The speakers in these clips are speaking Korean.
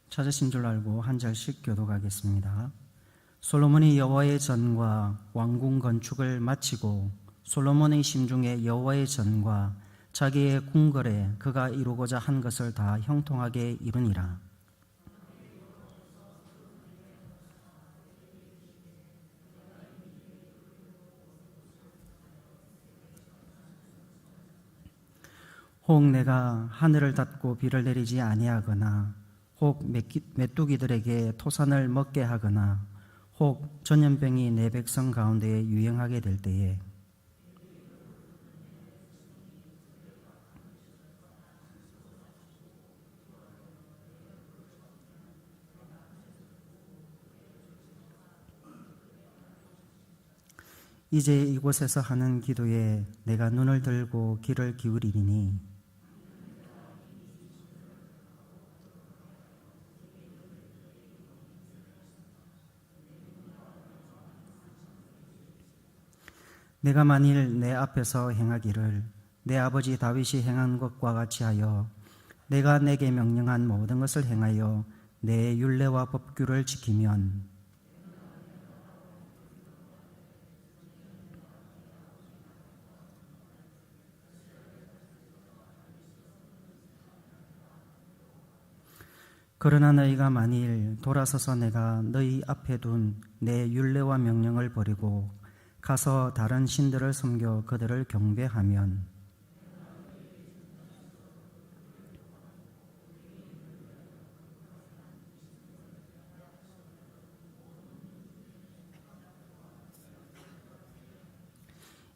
찾으신 줄 알고 한 절씩 교독하겠습니다. 솔로몬이 여호와의 전과 왕궁 건축을 마치고 솔로몬의 심중에 여호와의 전과 자기의 궁궐에 그가 이루고자 한 것을 다 형통하게 이루니라. 혹 내가 하늘을 닫고 비를 내리지 아니하거나 혹 메뚜기들에게 토산을 먹게 하거나 혹 전염병이 내 백성 가운데에 유행하게 될 때에 이제 이곳에서 하는 기도에 내가 눈을 들고 귀를 기울이리니 내가 만일 내 앞에서 행하기를 내 아버지 다윗이 행한 것과 같이 하여 내가 내게 명령한 모든 것을 행하여 내 율례와 법규를 지키면 그러나 너희가 만일 돌아서서 내가 너희 앞에 둔 내 율례와 명령을 버리고 가서 다른 신들을 섬겨 그들을 경배하면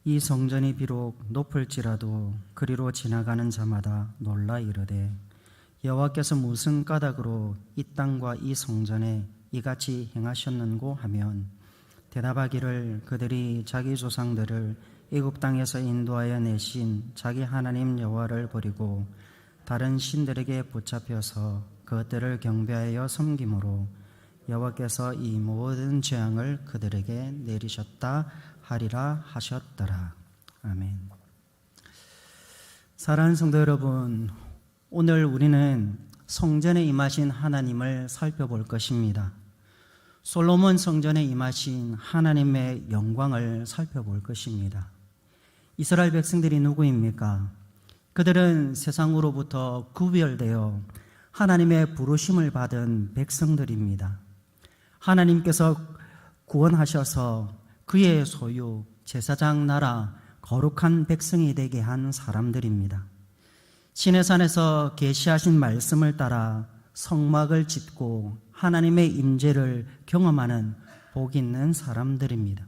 이 성전이 비록 높을지라도 그리로 지나가는 자마다 놀라 이르되 여호와께서 무슨 까닭으로 이 땅과 이 성전에 이같이 행하셨는고 하면 대답하기를 그들이 자기 조상들을 애굽 땅에서 인도하여 내신 자기 하나님 여호와를 버리고 다른 신들에게 붙잡혀서 그것들을 경배하여 섬김으로 여호와께서 이 모든 재앙을 그들에게 내리셨다 하리라 하셨더라. 아멘. 사랑하는 성도 여러분, 오늘 우리는 성전에 임하신 하나님을 살펴볼 것입니다. 솔로몬 성전에 임하신 하나님의 영광을 살펴볼 것입니다. 이스라엘 백성들이 누구입니까? 그들은 세상으로부터 구별되어 하나님의 부르심을 받은 백성들입니다. 하나님께서 구원하셔서 그의 소유, 제사장 나라, 거룩한 백성이 되게 한 사람들입니다. 시내산에서 계시하신 말씀을 따라 성막을 짓고 하나님의 임재를 경험하는 복 있는 사람들입니다.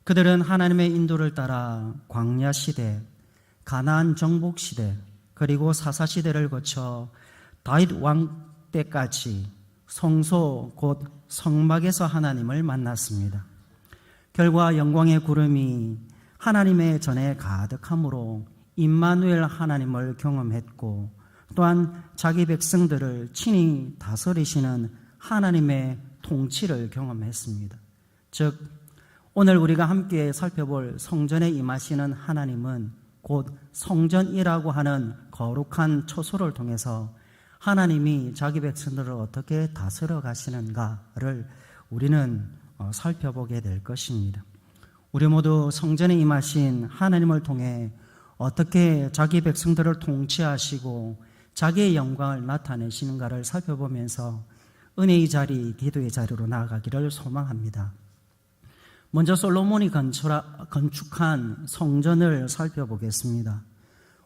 그들은 하나님의 인도를 따라 광야 시대, 가나안 정복 시대, 그리고 사사 시대를 거쳐 다윗 왕 때까지 성소 곧 성막에서 하나님을 만났습니다. 결과 영광의 구름이 하나님의 전에 가득함으로 임마누엘 하나님을 경험했고 또한 자기 백성들을 친히 다스리시는 하나님의 통치를 경험했습니다. 즉 오늘 우리가 함께 살펴볼 성전에 임하시는 하나님은 곧 성전이라고 하는 거룩한 처소를 통해서 하나님이 자기 백성들을 어떻게 다스려 가시는가를 우리는 살펴보게 될 것입니다. 우리 모두 성전에 임하신 하나님을 통해 어떻게 자기 백성들을 통치하시고 자기의 영광을 나타내시는가를 살펴보면서 은혜의 자리, 기도의 자리로 나아가기를 소망합니다. 먼저 솔로몬이 건축한 성전을 살펴보겠습니다.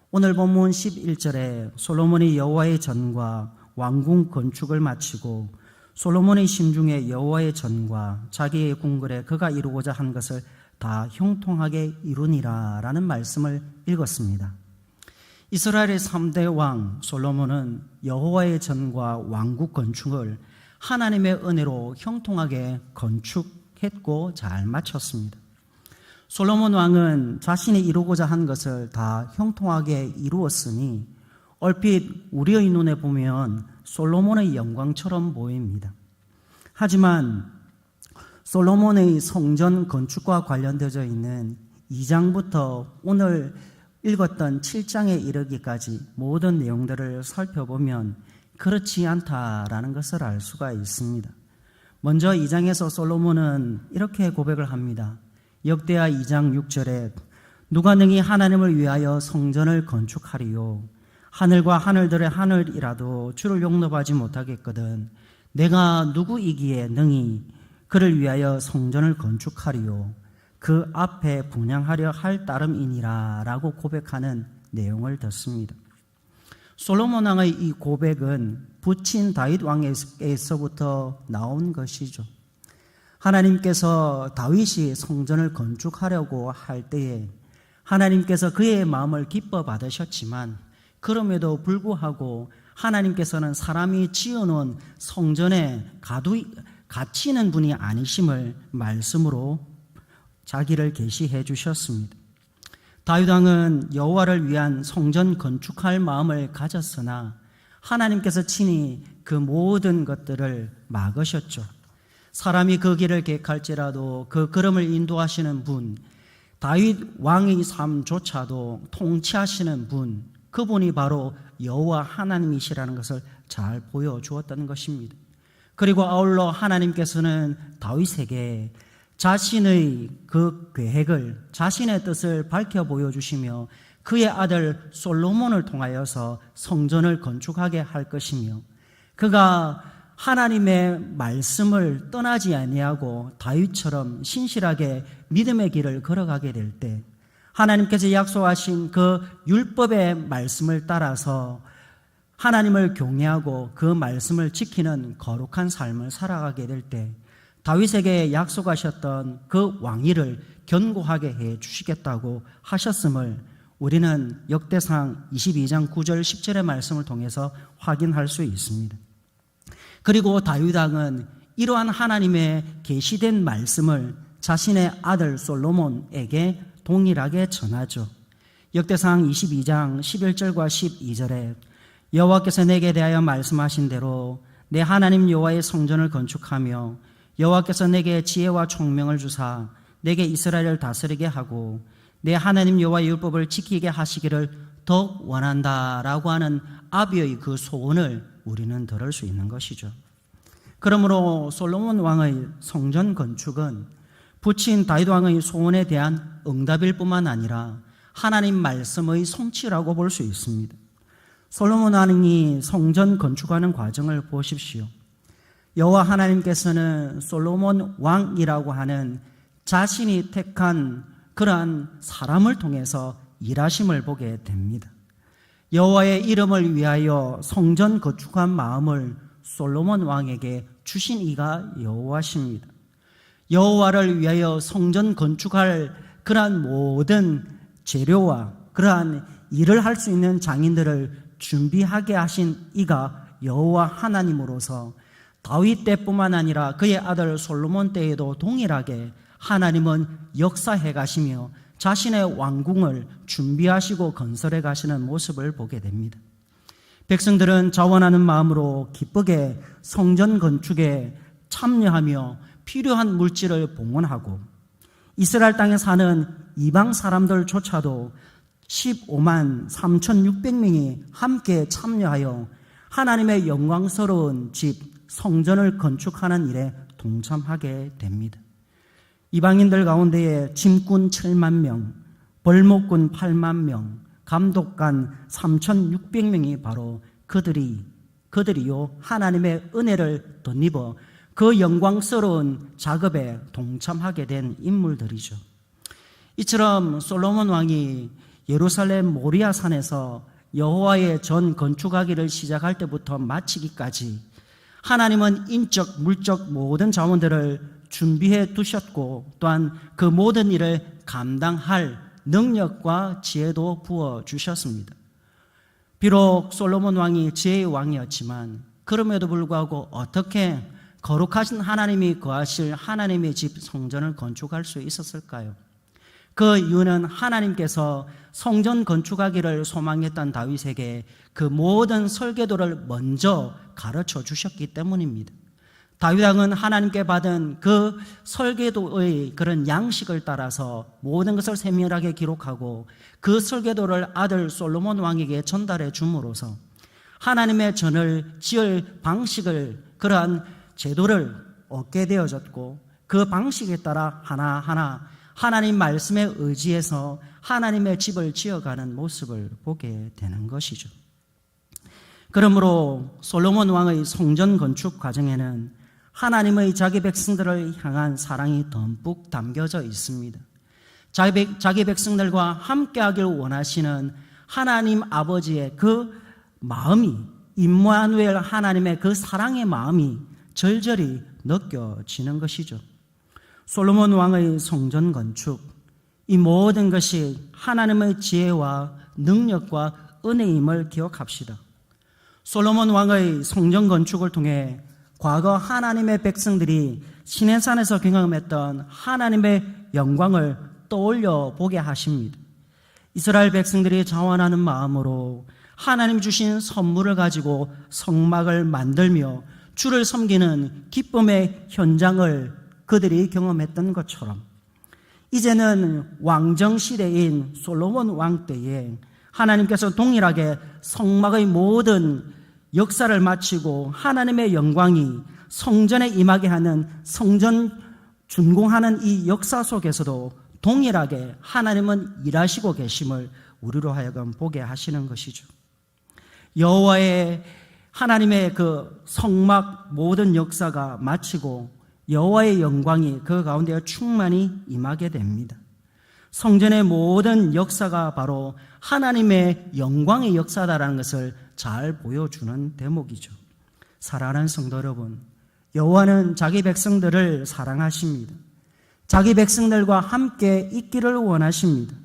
오늘 본문 11절에 솔로몬이 여호와의 전과 왕궁 건축을 마치고 솔로몬의 심중에 여호와의 전과 자기의 궁궐에 그가 이루고자 한 것을 다 형통하게 이루니라 라는 말씀을 읽었습니다. 이스라엘의 3대 왕 솔로몬은 여호와의 전과 왕국 건축을 하나님의 은혜로 형통하게 건축했고 잘 마쳤습니다. 솔로몬 왕은 자신이 이루고자 한 것을 다 형통하게 이루었으니 얼핏 우리의 눈에 보면 솔로몬의 영광처럼 보입니다. 하지만 솔로몬의 성전 건축과 관련되어 있는 2장부터 오늘 읽었던 7장에 이르기까지 모든 내용들을 살펴보면 그렇지 않다라는 것을 알 수가 있습니다. 먼저 2장에서 솔로몬은 이렇게 고백을 합니다. 역대하 2장 6절에 누가 능히 하나님을 위하여 성전을 건축하리요 하늘과 하늘들의 하늘이라도 주를 용납하지 못하겠거든 내가 누구이기에 능히 그를 위하여 성전을 건축하리요 그 앞에 분향하려 할 따름이니라 라고 고백하는 내용을 듣습니다. 솔로몬 왕의 이 고백은 부친 다윗 왕에서부터 나온 것이죠. 하나님께서 다윗이 성전을 건축하려고 할 때에 하나님께서 그의 마음을 기뻐 받으셨지만 그럼에도 불구하고 하나님께서는 사람이 지어놓은 성전에 갇히는 분이 아니심을 말씀으로 자기를 계시해 주셨습니다. 다윗 왕은 여호와를 위한 성전 건축할 마음을 가졌으나 하나님께서 친히 그 모든 것들을 막으셨죠. 사람이 그 길을 계획할지라도 그 걸음을 인도하시는 분, 다윗 왕의 삶조차도 통치하시는 분, 그분이 바로 여호와 하나님이시라는 것을 잘 보여주었던 것입니다. 그리고 아울러 하나님께서는 다윗에게 자신의 그 계획을, 자신의 뜻을 밝혀 보여주시며 그의 아들 솔로몬을 통하여서 성전을 건축하게 할 것이며 그가 하나님의 말씀을 떠나지 아니하고 다윗처럼 신실하게 믿음의 길을 걸어가게 될 때 하나님께서 약속하신 그 율법의 말씀을 따라서 하나님을 경외하고 그 말씀을 지키는 거룩한 삶을 살아가게 될 때 다윗에게 약속하셨던 그 왕위를 견고하게 해 주시겠다고 하셨음을 우리는 역대상 22장 9절 10절의 말씀을 통해서 확인할 수 있습니다. 그리고 다윗 왕은 이러한 하나님의 계시된 말씀을 자신의 아들 솔로몬에게 동일하게 전하죠. 역대상 22장 11절과 12절에 여호와께서 내게 대하여 말씀하신 대로 내 하나님 여호와의 성전을 건축하며 여호와께서 내게 지혜와 총명을 주사 내게 이스라엘을 다스리게 하고 내 하나님 여호와의 율법을 지키게 하시기를 더욱 원한다라고 하는 아비의 그 소원을 우리는 들을 수 있는 것이죠. 그러므로 솔로몬 왕의 성전 건축은 부친 다윗 왕의 소원에 대한 응답일 뿐만 아니라 하나님 말씀의 성취라고 볼 수 있습니다. 솔로몬 왕이 성전 건축하는 과정을 보십시오. 여호와 하나님께서는 솔로몬 왕이라고 하는 자신이 택한 그러한 사람을 통해서 일하심을 보게 됩니다. 여호와의 이름을 위하여 성전 건축한 마음을 솔로몬 왕에게 주신 이가 여호와십니다. 여호와를 위하여 성전 건축할 그러한 모든 재료와 그러한 일을 할 수 있는 장인들을 준비하게 하신 이가 여호와 하나님으로서 다윗 때뿐만 아니라 그의 아들 솔로몬 때에도 동일하게 하나님은 역사해 가시며 자신의 왕궁을 준비하시고 건설해 가시는 모습을 보게 됩니다. 백성들은 자원하는 마음으로 기쁘게 성전 건축에 참여하며 필요한 물질을 봉헌하고 이스라엘 땅에 사는 이방 사람들조차도 15만 3,600명이 함께 참여하여 하나님의 영광스러운 집 성전을 건축하는 일에 동참하게 됩니다. 이방인들 가운데에 짐꾼 7만 명, 벌목꾼 8만 명, 감독관 3,600명이 바로 그들이요 하나님의 은혜를 덧입어 그 영광스러운 작업에 동참하게 된 인물들이죠. 이처럼 솔로몬 왕이 예루살렘 모리아 산에서 여호와의 전 건축하기를 시작할 때부터 마치기까지 하나님은 인적, 물적 모든 자원들을 준비해 두셨고 또한 그 모든 일을 감당할 능력과 지혜도 부어주셨습니다. 비록 솔로몬 왕이 지혜의 왕이었지만 그럼에도 불구하고 어떻게 거룩하신 하나님이 거하실 하나님의 집 성전을 건축할 수 있었을까요? 그 이유는 하나님께서 성전 건축하기를 소망했던 다윗에게 그 모든 설계도를 먼저 가르쳐 주셨기 때문입니다. 다윗 왕은 하나님께 받은 그 설계도의 그런 양식을 따라서 모든 것을 세밀하게 기록하고 그 설계도를 아들 솔로몬 왕에게 전달해 줌으로써 하나님의 전을 지을 방식을, 그러한 제도를 얻게 되어졌고, 그 방식에 따라 하나하나 하나님 말씀에 의지해서 하나님의 집을 지어가는 모습을 보게 되는 것이죠. 그러므로 솔로몬 왕의 성전 건축 과정에는 하나님의 자기 백성들을 향한 사랑이 듬뿍 담겨져 있습니다. 자기 백성들과 함께하길 원하시는 하나님 아버지의 그 마음이, 임마누엘 하나님의 그 사랑의 마음이 절절히 느껴지는 것이죠. 솔로몬 왕의 성전 건축, 이 모든 것이 하나님의 지혜와 능력과 은혜임을 기억합시다. 솔로몬 왕의 성전 건축을 통해 과거 하나님의 백성들이 시내산에서 경험했던 하나님의 영광을 떠올려 보게 하십니다. 이스라엘 백성들이 자원하는 마음으로 하나님 주신 선물을 가지고 성막을 만들며 주를 섬기는 기쁨의 현장을 그들이 경험했던 것처럼, 이제는 왕정시대인 솔로몬 왕 때에 하나님께서 동일하게 성막의 모든 역사를 마치고 하나님의 영광이 성전에 임하게 하는 성전 준공하는 이 역사 속에서도 동일하게 하나님은 일하시고 계심을 우리로 하여금 보게 하시는 것이죠. 여호와의 하나님의 그 성막 모든 역사가 마치고 여호와의 영광이 그 가운데 충만히 임하게 됩니다. 성전의 모든 역사가 바로 하나님의 영광의 역사다라는 것을 잘 보여주는 대목이죠. 사랑하는 성도 여러분, 여호와는 자기 백성들을 사랑하십니다. 자기 백성들과 함께 있기를 원하십니다.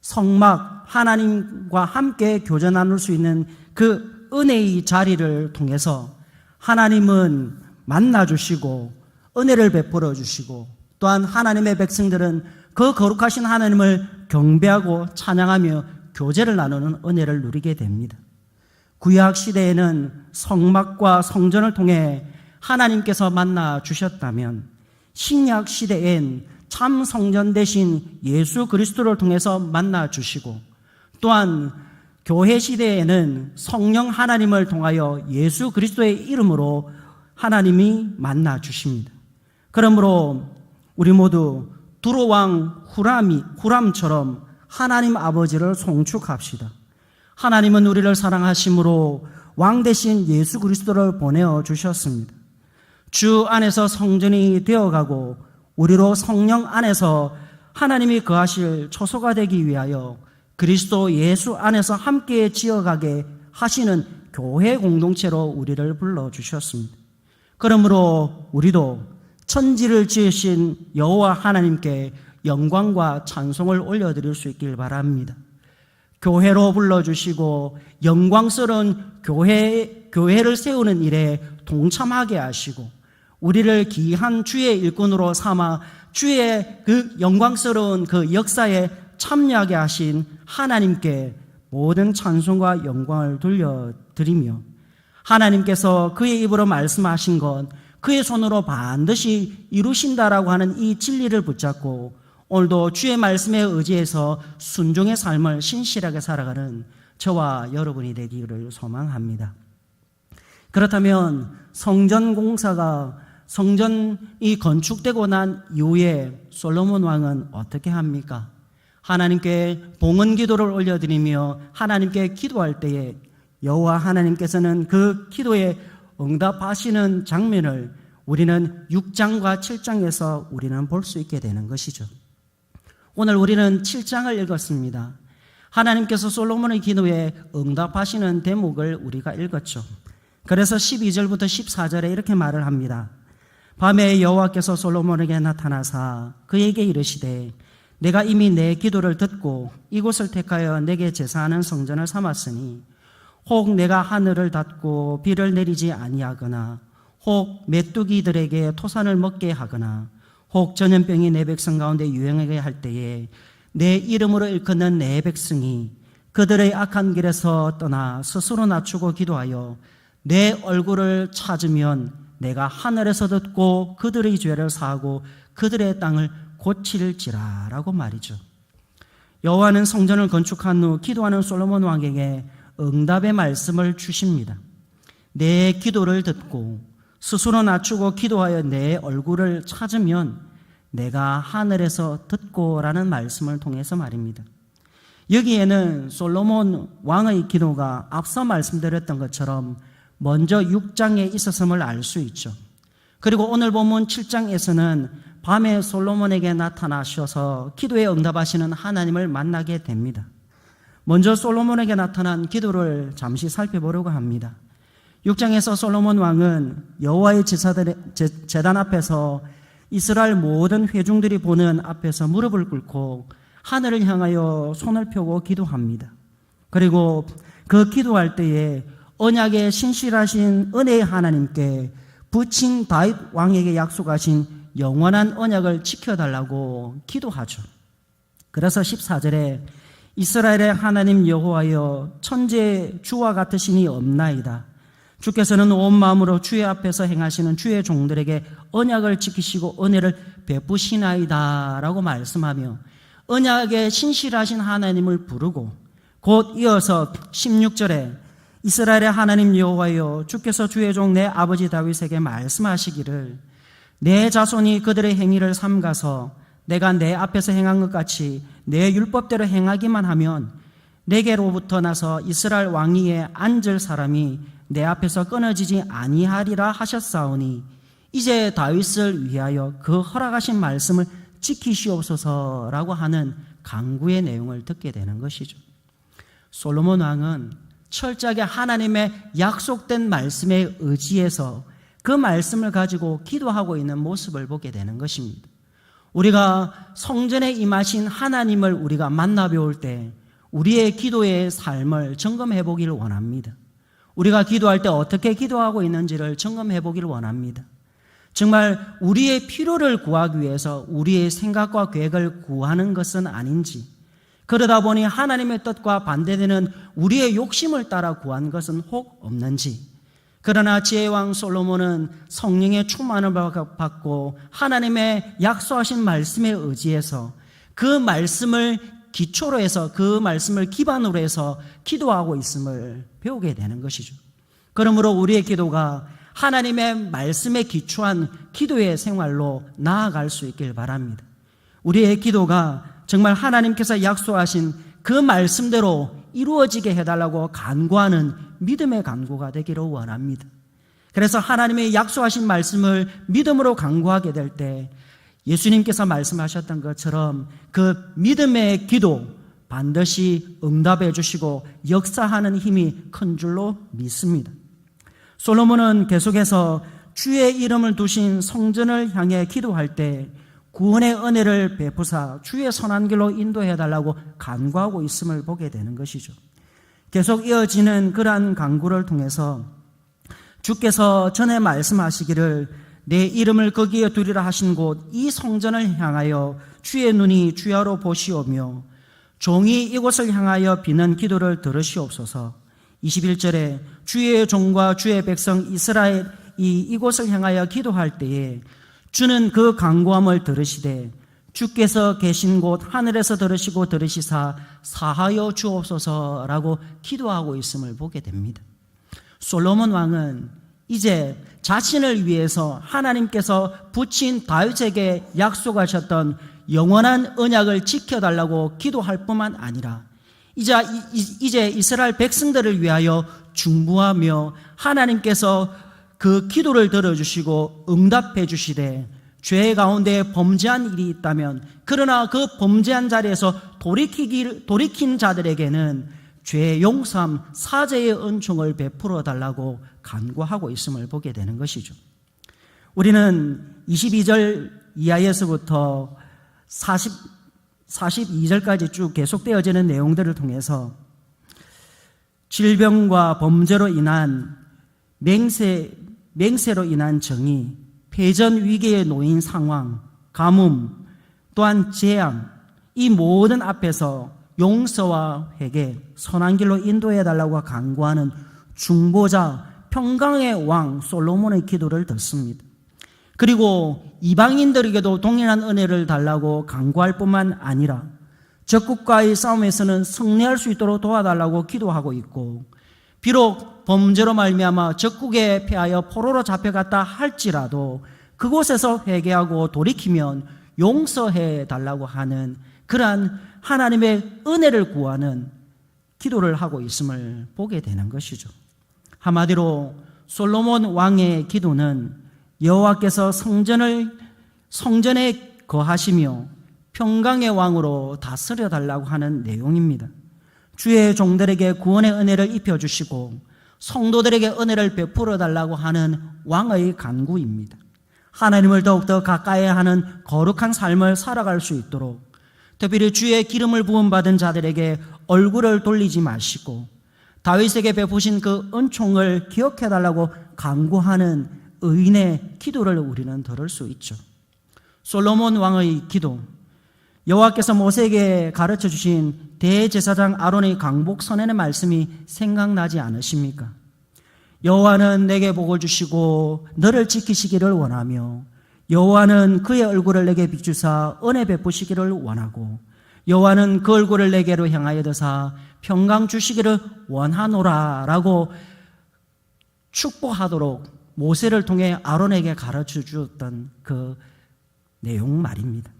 성막, 하나님과 함께 교제 나눌 수 있는 그 은혜의 자리를 통해서 하나님은 만나주시고 은혜를 베풀어 주시고, 또한 하나님의 백성들은 그 거룩하신 하나님을 경배하고 찬양하며 교제를 나누는 은혜를 누리게 됩니다. 구약 시대에는 성막과 성전을 통해 하나님께서 만나 주셨다면, 신약 시대엔 참 성전 대신 예수 그리스도를 통해서 만나 주시고, 또한 교회 시대에는 성령 하나님을 통하여 예수 그리스도의 이름으로 하나님이 만나 주십니다. 그러므로 우리 모두 두로왕 후람처럼 하나님 아버지를 송축합시다. 하나님은 우리를 사랑하심으로 왕 대신 예수 그리스도를 보내어 주셨습니다. 주 안에서 성전이 되어가고 우리로 성령 안에서 하나님이 거하실 초소가 되기 위하여 그리스도 예수 안에서 함께 지어가게 하시는 교회 공동체로 우리를 불러주셨습니다. 그러므로 우리도 천지를 지으신 여호와 하나님께 영광과 찬송을 올려드릴 수 있길 바랍니다. 교회로 불러주시고 영광스러운 교회를 세우는 일에 동참하게 하시고, 우리를 귀한 주의 일꾼으로 삼아 주의 그 영광스러운 그 역사에 참여하게 하신 하나님께 모든 찬송과 영광을 돌려드리며, 하나님께서 그의 입으로 말씀하신 것 그의 손으로 반드시 이루신다라고 하는 이 진리를 붙잡고 오늘도 주의 말씀에 의지해서 순종의 삶을 신실하게 살아가는 저와 여러분이 되기를 소망합니다. 그렇다면 성전이 건축되고 난 이후에 솔로몬 왕은 어떻게 합니까? 하나님께 봉헌 기도를 올려드리며 하나님께 기도할 때에 여호와 하나님께서는 그 기도에 응답하시는 장면을 우리는 6장과 7장에서 우리는 볼 수 있게 되는 것이죠. 오늘 우리는 7장을 읽었습니다. 하나님께서 솔로몬의 기도에 응답하시는 대목을 우리가 읽었죠. 그래서 12절부터 14절에 이렇게 말을 합니다. 밤에 여호와께서 솔로몬에게 나타나사 그에게 이르시되, 내가 이미 내 기도를 듣고 이곳을 택하여 내게 제사하는 성전을 삼았으니 혹 내가 하늘을 닫고 비를 내리지 아니하거나 혹 메뚜기들에게 토산을 먹게 하거나 혹 전염병이 내 백성 가운데 유행하게 할 때에 내 이름으로 일컫는 내 백성이 그들의 악한 길에서 떠나 스스로 낮추고 기도하여 내 얼굴을 찾으면 내가 하늘에서 듣고 그들의 죄를 사하고 그들의 땅을 고칠지라라고 말이죠. 여호와는 성전을 건축한 후 기도하는 솔로몬 왕에게 응답의 말씀을 주십니다. 내 기도를 듣고 스스로 낮추고 기도하여 내 얼굴을 찾으면 내가 하늘에서 듣고라는 말씀을 통해서 말입니다. 여기에는 솔로몬 왕의 기도가 앞서 말씀드렸던 것처럼 먼저 6장에 있었음을 알 수 있죠. 그리고 오늘 본문 7장에서는 밤에 솔로몬에게 나타나셔서 기도에 응답하시는 하나님을 만나게 됩니다. 먼저 솔로몬에게 나타난 기도를 잠시 살펴보려고 합니다. 6장에서 솔로몬 왕은 여호와의 제단 앞에서 이스라엘 모든 회중들이 보는 앞에서 무릎을 꿇고 하늘을 향하여 손을 펴고 기도합니다. 그리고 그 기도할 때에 언약의 신실하신 은혜의 하나님께 부친 다윗 왕에게 약속하신 영원한 언약을 지켜달라고 기도하죠. 그래서 14절에 이스라엘의 하나님 여호와여 천지에 주와 같으시니 없나이다. 주께서는 온 마음으로 주의 앞에서 행하시는 주의 종들에게 언약을 지키시고 은혜를 베푸시나이다 라고 말씀하며 언약의 신실하신 하나님을 부르고 곧 이어서 16절에 이스라엘의 하나님 여호와여 주께서 주의 종 내 아버지 다윗에게 말씀하시기를 내 자손이 그들의 행위를 삼가서 내가 내 앞에서 행한 것 같이 내 율법대로 행하기만 하면 내게로부터 나서 이스라엘 왕위에 앉을 사람이 내 앞에서 끊어지지 아니하리라 하셨사오니 이제 다윗을 위하여 그 허락하신 말씀을 지키시옵소서라고 하는 간구의 내용을 듣게 되는 것이죠. 솔로몬 왕은 철저하게 하나님의 약속된 말씀에 의지해서 그 말씀을 가지고 기도하고 있는 모습을 보게 되는 것입니다. 우리가 성전에 임하신 하나님을 우리가 만나 배울 때 우리의 기도의 삶을 점검해 보기를 원합니다. 우리가 기도할 때 어떻게 기도하고 있는지를 점검해 보기를 원합니다. 정말 우리의 필요를 구하기 위해서 우리의 생각과 계획을 구하는 것은 아닌지, 그러다 보니 하나님의 뜻과 반대되는 우리의 욕심을 따라 구한 것은 혹 없는지, 그러나 지혜왕 솔로몬은 성령의 충만을 받고 하나님의 약속하신 말씀에 의지해서 그 말씀을 기초로 해서 그 말씀을 기반으로 해서 기도하고 있음을 배우게 되는 것이죠. 그러므로 우리의 기도가 하나님의 말씀에 기초한 기도의 생활로 나아갈 수 있길 바랍니다. 우리의 기도가 정말 하나님께서 약속하신 그 말씀대로 이루어지게 해달라고 간구하는 믿음의 간구가 되기를 원합니다. 그래서 하나님의 약속하신 말씀을 믿음으로 간구하게 될 때 예수님께서 말씀하셨던 것처럼 그 믿음의 기도 반드시 응답해 주시고 역사하는 힘이 큰 줄로 믿습니다. 솔로몬은 계속해서 주의 이름을 두신 성전을 향해 기도할 때 구원의 은혜를 베푸사 주의 선한 길로 인도해 달라고 간구하고 있음을 보게 되는 것이죠. 계속 이어지는 그러한 간구를 통해서 주께서 전에 말씀하시기를 내 이름을 거기에 두리라 하신 곳 이 성전을 향하여 주의 눈이 주야로 보시오며 종이 이곳을 향하여 비는 기도를 들으시옵소서. 21절에 주의 종과 주의 백성 이스라엘이 이곳을 향하여 기도할 때에 주는 그 간구함을 들으시되 주께서 계신 곳 하늘에서 들으시고 들으시사 사하여 주옵소서라고 기도하고 있음을 보게 됩니다. 솔로몬 왕은 이제 자신을 위해서 하나님께서 부친 다윗에게 약속하셨던 영원한 언약을 지켜달라고 기도할 뿐만 아니라 이제 이스라엘 백성들을 위하여 중보하며 하나님께서 그 기도를 들어주시고 응답해 주시되 죄 가운데 범죄한 일이 있다면 그러나 그 범죄한 자리에서 돌이킨 자들에게는 죄 용서함 사죄의 은총을 베풀어 달라고 간구하고 있음을 보게 되는 것이죠. 우리는 22절 이하에서부터 42절까지 쭉 계속되어지는 내용들을 통해서 질병과 범죄로 인한 맹세로 인한 정의, 패전 위기에 놓인 상황, 가뭄, 또한 재앙, 이 모든 앞에서 용서와 회개, 선한 길로 인도해달라고 간구하는 중보자, 평강의 왕 솔로몬의 기도를 듣습니다. 그리고 이방인들에게도 동일한 은혜를 달라고 간구할 뿐만 아니라 적국과의 싸움에서는 승리할 수 있도록 도와달라고 기도하고 있고, 비록 범죄로 말미암아 적국에 패하여 포로로 잡혀갔다 할지라도 그곳에서 회개하고 돌이키면 용서해 달라고 하는 그러한 하나님의 은혜를 구하는 기도를 하고 있음을 보게 되는 것이죠. 한마디로 솔로몬 왕의 기도는 여호와께서 성전에 거하시며 평강의 왕으로 다스려 달라고 하는 내용입니다. 주의 종들에게 구원의 은혜를 입혀주시고 성도들에게 은혜를 베풀어 달라고 하는 왕의 간구입니다. 하나님을 더욱더 가까이 하는 거룩한 삶을 살아갈 수 있도록, 특별히 주의 기름을 부음받은 자들에게 얼굴을 돌리지 마시고 다윗에게 베푸신 그 은총을 기억해 달라고 간구하는 의인의 기도를 우리는 들을 수 있죠. 솔로몬 왕의 기도, 여호와께서 모세에게 가르쳐 주신 대제사장 아론의 강복 선언의 말씀이 생각나지 않으십니까? 여호와는 내게 복을 주시고 너를 지키시기를 원하며 여호와는 그의 얼굴을 내게 비추사 은혜 베푸시기를 원하고 여호와는 그 얼굴을 내게로 향하여 드사 평강 주시기를 원하노라 라고 축복하도록 모세를 통해 아론에게 가르쳐 주었던 그 내용 말입니다.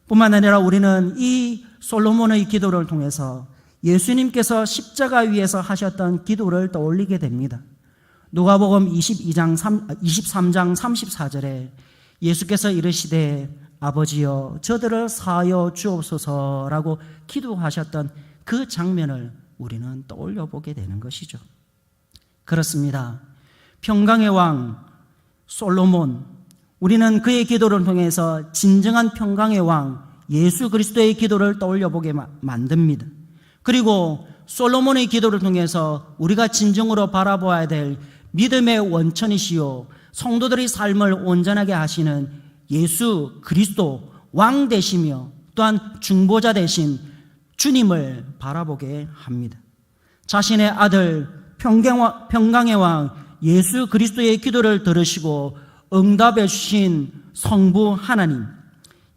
뿐만 아니라 우리는 이 솔로몬의 기도를 통해서 예수님께서 십자가 위에서 하셨던 기도를 떠올리게 됩니다. 누가복음 23장 34절에 예수께서 이르시되 아버지여 저들을 사하여 주옵소서라고 기도하셨던 그 장면을 우리는 떠올려 보게 되는 것이죠. 그렇습니다. 평강의 왕 솔로몬, 우리는 그의 기도를 통해서 진정한 평강의 왕 예수 그리스도의 기도를 떠올려 보게 만듭니다. 그리고 솔로몬의 기도를 통해서 우리가 진정으로 바라보아야 될 믿음의 원천이시요 성도들의 삶을 온전하게 하시는 예수 그리스도 왕 되시며 또한 중보자 되신 주님을 바라보게 합니다. 자신의 아들 평강의 왕 예수 그리스도의 기도를 들으시고 응답해 주신 성부 하나님,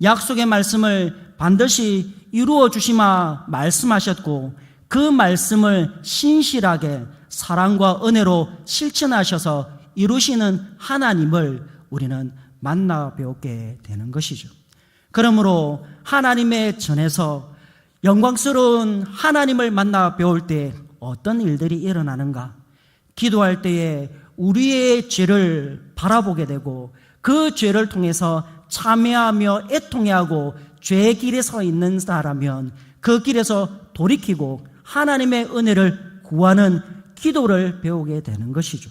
약속의 말씀을 반드시 이루어 주시마 말씀하셨고 그 말씀을 신실하게 사랑과 은혜로 실천하셔서 이루시는 하나님을 우리는 만나 배우게 되는 것이죠. 그러므로 하나님의 전에서 영광스러운 하나님을 만나 배울 때 어떤 일들이 일어나는가? 기도할 때에 우리의 죄를 바라보게 되고 그 죄를 통해서 참회하며 애통해하고 죄의 길에 서 있는 자라면 그 길에서 돌이키고 하나님의 은혜를 구하는 기도를 배우게 되는 것이죠.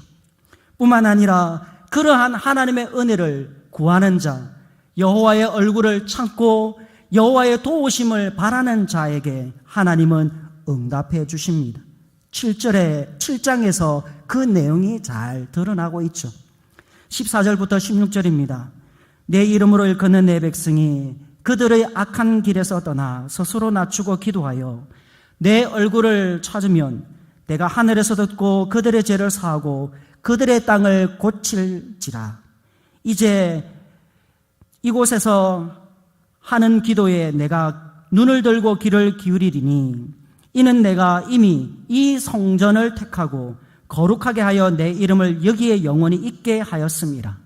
뿐만 아니라 그러한 하나님의 은혜를 구하는 자, 여호와의 얼굴을 찾고 여호와의 도우심을 바라는 자에게 하나님은 응답해 주십니다. 7장에서 그 내용이 잘 드러나고 있죠. 14절부터 16절입니다. 내 이름으로 일컫는 내 백성이 그들의 악한 길에서 떠나 스스로 낮추고 기도하여 내 얼굴을 찾으면 내가 하늘에서 듣고 그들의 죄를 사하고 그들의 땅을 고칠지라. 이제 이곳에서 하는 기도에 내가 눈을 들고 귀를 기울이리니 이는 내가 이미 이 성전을 택하고 거룩하게 하여 내 이름을 여기에 영원히 있게 하였습니다.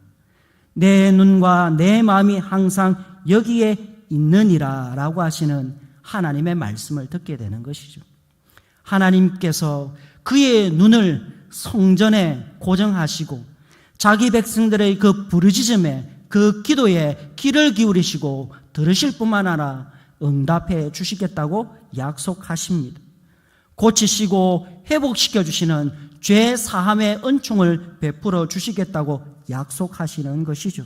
내 눈과 내 마음이 항상 여기에 있느니라 라고 하시는 하나님의 말씀을 듣게 되는 것이죠. 하나님께서 그의 눈을 성전에 고정하시고 자기 백성들의 그 부르짖음에 그 기도에 귀를 기울이시고 들으실 뿐만 아니라 응답해 주시겠다고 약속하십니다. 고치시고 회복시켜 주시는 죄 사함의 은총을 베풀어 주시겠다고 약속하시는 것이죠.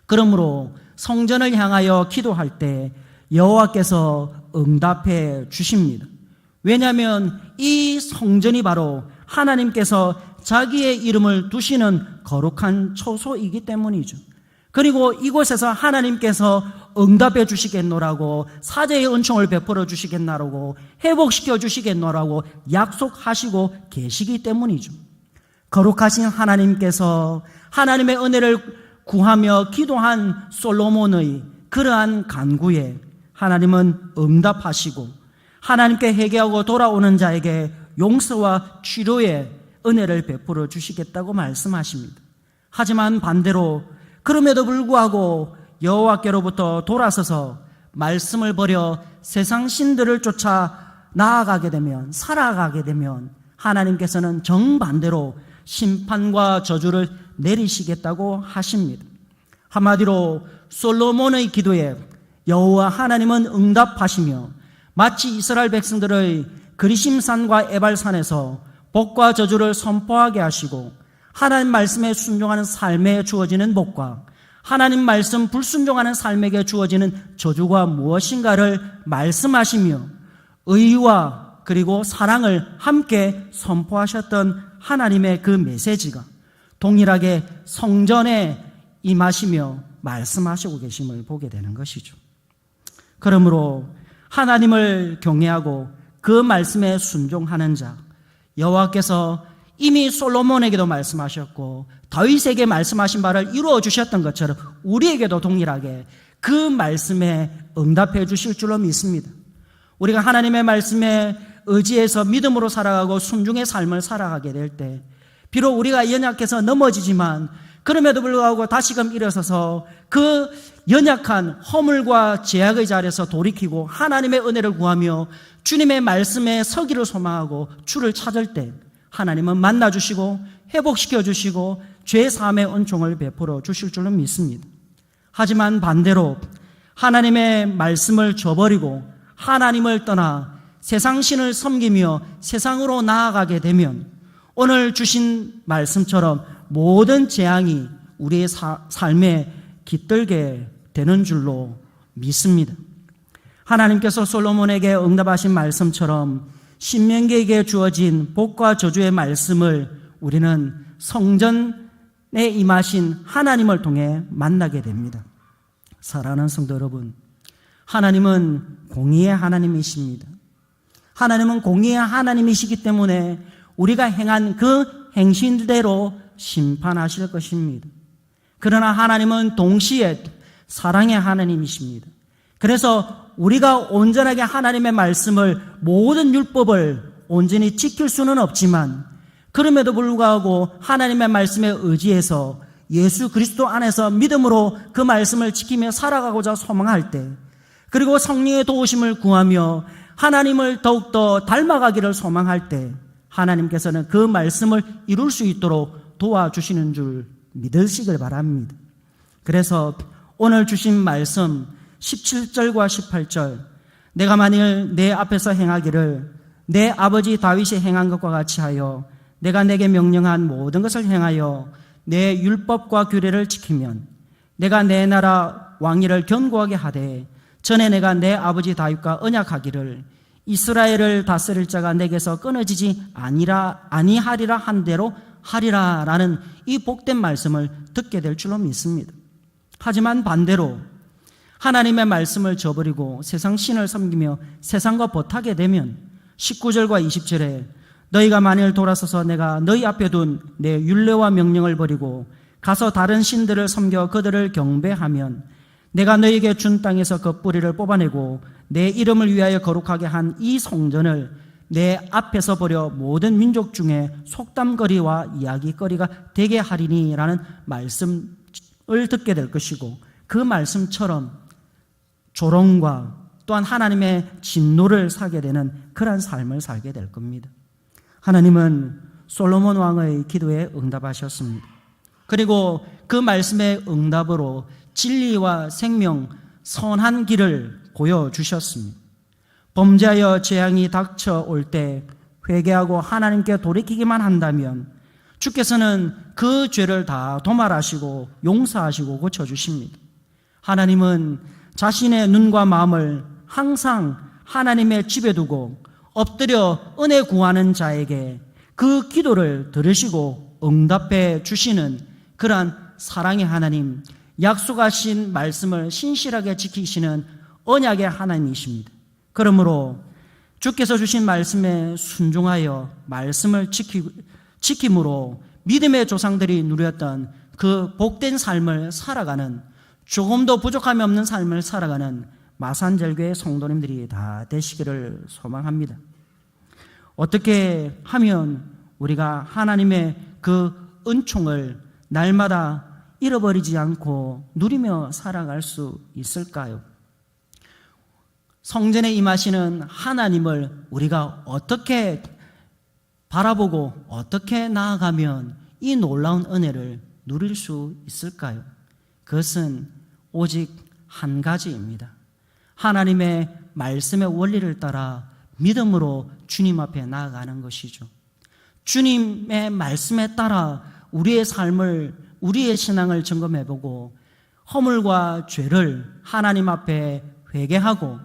그러므로 성전을 향하여 기도할 때 여호와께서 응답해 주십니다. 왜냐하면 이 성전이 바로 하나님께서 자기의 이름을 두시는 거룩한 처소이기 때문이죠. 그리고 이곳에서 하나님께서 응답해 주시겠노라고, 사제의 은총을 베풀어 주시겠노라고, 회복시켜 주시겠노라고 약속하시고 계시기 때문이죠. 거룩하신 하나님께서 하나님의 은혜를 구하며 기도한 솔로몬의 그러한 간구에 하나님은 응답하시고 하나님께 회개하고 돌아오는 자에게 용서와 치료의 은혜를 베풀어 주시겠다고 말씀하십니다. 하지만 반대로 그럼에도 불구하고 여호와께로부터 돌아서서 말씀을 버려 세상 신들을 쫓아 나아가게 되면, 살아가게 되면 하나님께서는 정반대로 심판과 저주를 내리시겠다고 하십니다. 한마디로 솔로몬의 기도에 여호와 하나님은 응답하시며 마치 이스라엘 백성들의 그리심산과 에발산에서 복과 저주를 선포하게 하시고 하나님 말씀에 순종하는 삶에 주어지는 복과 하나님 말씀 불순종하는 삶에게 주어지는 저주가 무엇인가를 말씀하시며 의와 그리고 사랑을 함께 선포하셨던 하나님의 그 메시지가 동일하게 성전에 임하시며 말씀하시고 계심을 보게 되는 것이죠. 그러므로 하나님을 경외하고 그 말씀에 순종하는 자, 여호와께서 이미 솔로몬에게도 말씀하셨고 다윗에게 말씀하신 바를 이루어 주셨던 것처럼 우리에게도 동일하게 그 말씀에 응답해 주실 줄로 믿습니다. 우리가 하나님의 말씀에 의지해서 믿음으로 살아가고 순종의 삶을 살아가게 될 때 비록 우리가 연약해서 넘어지지만 그럼에도 불구하고 다시금 일어서서 그 연약한 허물과 제약의 자리에서 돌이키고 하나님의 은혜를 구하며 주님의 말씀에 서기를 소망하고 주를 찾을 때 하나님은 만나주시고 회복시켜주시고 죄사함의 은총을 베풀어 주실 줄로 믿습니다. 하지만 반대로 하나님의 말씀을 저버리고 하나님을 떠나 세상 신을 섬기며 세상으로 나아가게 되면 오늘 주신 말씀처럼 모든 재앙이 우리의 삶에 깃들게 되는 줄로 믿습니다. 하나님께서 솔로몬에게 응답하신 말씀처럼 신명기에게 주어진 복과 저주의 말씀을 우리는 성전에 임하신 하나님을 통해 만나게 됩니다. 사랑하는 성도 여러분, 하나님은 공의의 하나님이십니다. 하나님은 공의의 하나님이시기 때문에 우리가 행한 그 행실대로 심판하실 것입니다. 그러나 하나님은 동시에 사랑의 하나님이십니다. 그래서 우리가 온전하게 하나님의 말씀을 모든 율법을 온전히 지킬 수는 없지만 그럼에도 불구하고 하나님의 말씀에 의지해서 예수 그리스도 안에서 믿음으로 그 말씀을 지키며 살아가고자 소망할 때 그리고 성령의 도우심을 구하며 하나님을 더욱더 닮아가기를 소망할 때 하나님께서는 그 말씀을 이룰 수 있도록 도와주시는 줄 믿으시길 바랍니다. 그래서 오늘 주신 말씀 17절과 18절 내가 만일 내 앞에서 행하기를 내 아버지 다윗이 행한 것과 같이 하여 내가 내게 명령한 모든 것을 행하여 내 율법과 규례를 지키면 내가 내 나라 왕위를 견고하게 하되 전에 내가 내 아버지 다윗과 언약하기를 이스라엘을 다스릴 자가 내게서 끊어지지 아니하리라 한 대로 하리라 라는 이 복된 말씀을 듣게 될 줄로 믿습니다. 하지만 반대로 하나님의 말씀을 저버리고 세상 신을 섬기며 세상과 벗하게 되면 19절과 20절에 너희가 만일 돌아서서 내가 너희 앞에 둔 내 율례와 명령을 버리고 가서 다른 신들을 섬겨 그들을 경배하면 내가 너희에게 준 땅에서 그 뿌리를 뽑아내고 내 이름을 위하여 거룩하게 한 이 성전을 내 앞에서 버려 모든 민족 중에 속담거리와 이야기거리가 되게 하리니 라는 말씀을 듣게 될 것이고 그 말씀처럼 조롱과 또한 하나님의 진노를 사게 되는 그러한 삶을 살게 될 겁니다. 하나님은 솔로몬 왕의 기도에 응답하셨습니다. 그리고 그 말씀의 응답으로 진리와 생명, 선한 길을 보여주셨습니다. 범죄하여 재앙이 닥쳐올 때 회개하고 하나님께 돌이키기만 한다면 주께서는 그 죄를 다 도말하시고 용서하시고 고쳐주십니다. 하나님은 자신의 눈과 마음을 항상 하나님의 집에 두고 엎드려 은혜 구하는 자에게 그 기도를 들으시고 응답해 주시는 그러한 사랑의 하나님, 약속하신 말씀을 신실하게 지키시는 언약의 하나님이십니다. 그러므로 주께서 주신 말씀에 순종하여 말씀을 지킴으로 믿음의 조상들이 누렸던 그 복된 삶을 살아가는 조금도 부족함이 없는 삶을 살아가는 마산절교의 성도님들이 다 되시기를 소망합니다. 어떻게 하면 우리가 하나님의 그 은총을 날마다 잃어버리지 않고 누리며 살아갈 수 있을까요? 성전에 임하시는 하나님을 우리가 어떻게 바라보고 어떻게 나아가면 이 놀라운 은혜를 누릴 수 있을까요? 그것은 오직 한 가지입니다. 하나님의 말씀의 원리를 따라 믿음으로 주님 앞에 나아가는 것이죠. 주님의 말씀에 따라 우리의 삶을, 우리의 신앙을 점검해보고 허물과 죄를 하나님 앞에 회개하고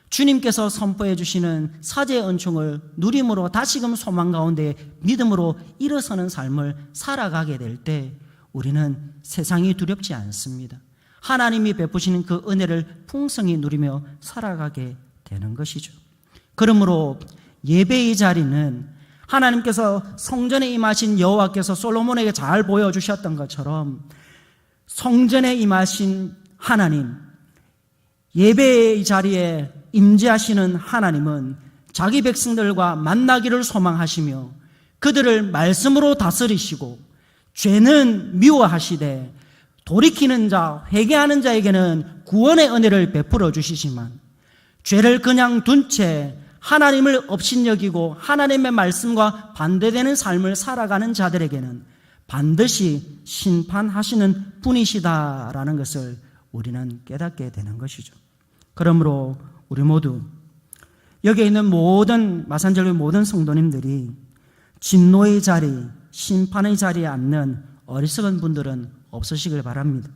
주님께서 선포해 주시는 사죄의 은총을 누림으로 다시금 소망 가운데 믿음으로 일어서는 삶을 살아가게 될 때 우리는 세상이 두렵지 않습니다. 하나님이 베푸시는 그 은혜를 풍성히 누리며 살아가게 되는 것이죠. 그러므로 예배의 자리는 하나님께서 성전에 임하신 여호와께서 솔로몬에게 잘 보여주셨던 것처럼 성전에 임하신 하나님, 예배의 자리에 임재하시는 하나님은 자기 백성들과 만나기를 소망하시며 그들을 말씀으로 다스리시고 죄는 미워하시되 돌이키는 자, 회개하는 자에게는 구원의 은혜를 베풀어 주시지만 죄를 그냥 둔 채 하나님을 업신여기고 하나님의 말씀과 반대되는 삶을 살아가는 자들에게는 반드시 심판하시는 분이시다라는 것을 우리는 깨닫게 되는 것이죠. 그러므로 우리 모두 여기에 있는 모든 마산절교의 모든 성도님들이 진노의 자리, 심판의 자리에 앉는 어리석은 분들은 없으시길 바랍니다.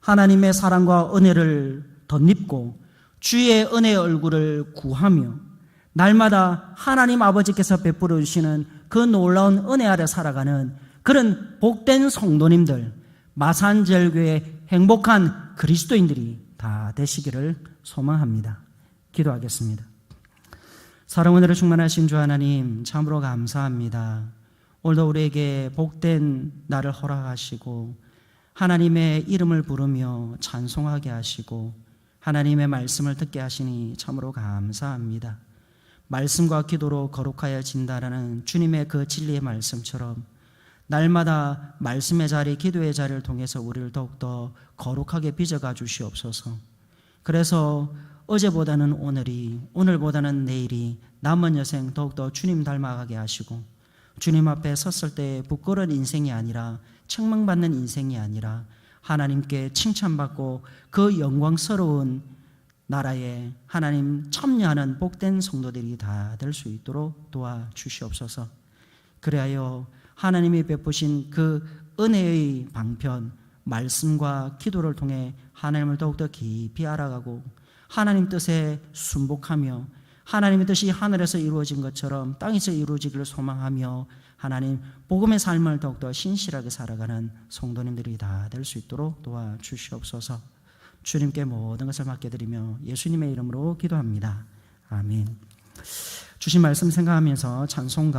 하나님의 사랑과 은혜를 덧입고 주의 은혜의 얼굴을 구하며 날마다 하나님 아버지께서 베풀어 주시는 그 놀라운 은혜 아래 살아가는 그런 복된 성도님들, 마산절교의 행복한 그리스도인들이 다 되시기를 소망합니다. 기도하겠습니다. 사랑 은혜로 충만하신 주 하나님, 참으로 감사합니다. 오늘도 우리에게 복된 날을 허락하시고 하나님의 이름을 부르며 찬송하게 하시고 하나님의 말씀을 듣게 하시니 참으로 감사합니다. 말씀과 기도로 거룩하여진다라는 주님의 그 진리의 말씀처럼 날마다 말씀의 자리, 기도의 자리를 통해서 우리를 더욱더 거룩하게 빚어가 주시옵소서. 그래서 어제보다는 오늘이, 오늘보다는 내일이 남은 여생 더욱더 주님 닮아가게 하시고 주님 앞에 섰을 때 부끄러운 인생이 아니라 책망받는 인생이 아니라 하나님께 칭찬받고 그 영광스러운 나라에 하나님 참여하는 복된 성도들이 다 될 수 있도록 도와주시옵소서. 그리하여 하나님이 베푸신 그 은혜의 방편, 말씀과 기도를 통해 하나님을 더욱더 깊이 알아가고 하나님 뜻에 순복하며 하나님의 뜻이 하늘에서 이루어진 것처럼 땅에서 이루어지기를 소망하며 하나님 복음의 삶을 더욱더 신실하게 살아가는 성도님들이 다 될 수 있도록 도와주시옵소서. 주님께 모든 것을 맡겨드리며 예수님의 이름으로 기도합니다. 아멘. 주신 말씀 생각하면서 찬송가